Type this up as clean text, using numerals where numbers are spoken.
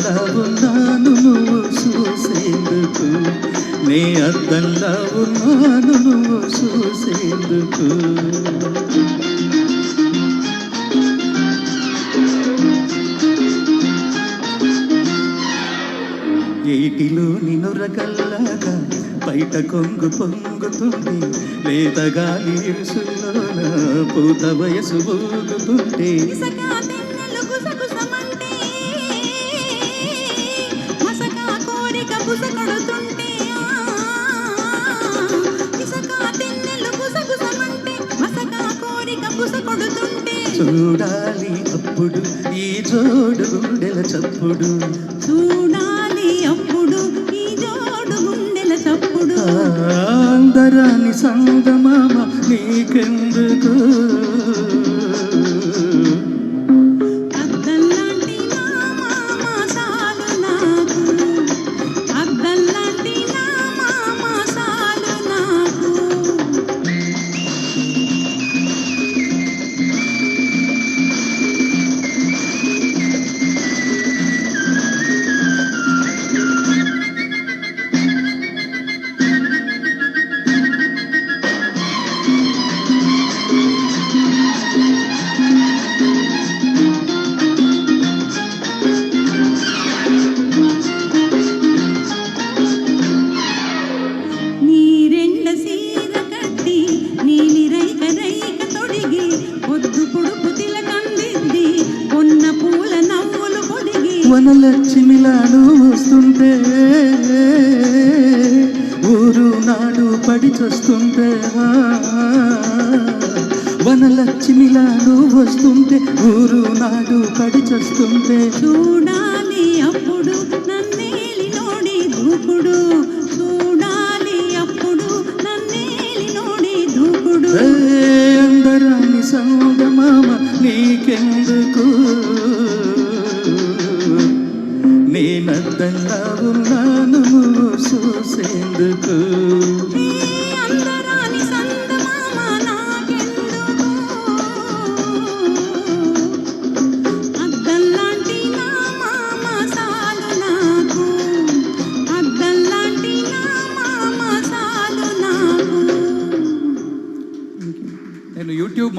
అద్దంలా ఉన్నాను నువ్వు చూసేందుకు, నీ అద్దంలా ఉన్నాను నువ్వు చూసేందుకు. ఏటిలో నినురగల్లాగా బయట కొంగు పొంగుతుంది, లేత గాలి ఇరుసుల్లోన పూత వయసు ఊగుతుంటే, చూడాలి అప్పుడు ఈ జోడు గుండెల చప్పుడు, చూడాలి అప్పుడు ఈ జోడు గుండెల చప్పుడు. అందరాని సంగమామ నీకెందుకు, అద్దల్లాంటి నా మామ సాలు నాకు, అద్దల్లాంటి నా మామ సాలు నాకు. వనలక్ష్మిలాను వస్తుంటే, ఊరు నాడు పడి చస్తుంటే, వనలక్ష్మిలాను వస్తుంటే ఊరు నాడు పడి చస్తుంటే, చూడాలి అప్పుడు నన్నేలి నోడి దూకుడు, చూడాలి అప్పుడు నన్నేలి నోడి దూకుడు. అందరాని సంగమామ నీకెందుకు, నేనద్దంగా ఉన్నాను నువ్వు చూసేందుకు. అందరాని సందమామ నాకెందుకు, అద్దల్లాంటి నా మామ సాలు నాకు, అద్దల్లాంటి నా మామ సాలు నాకు. నేను యూట్యూబ్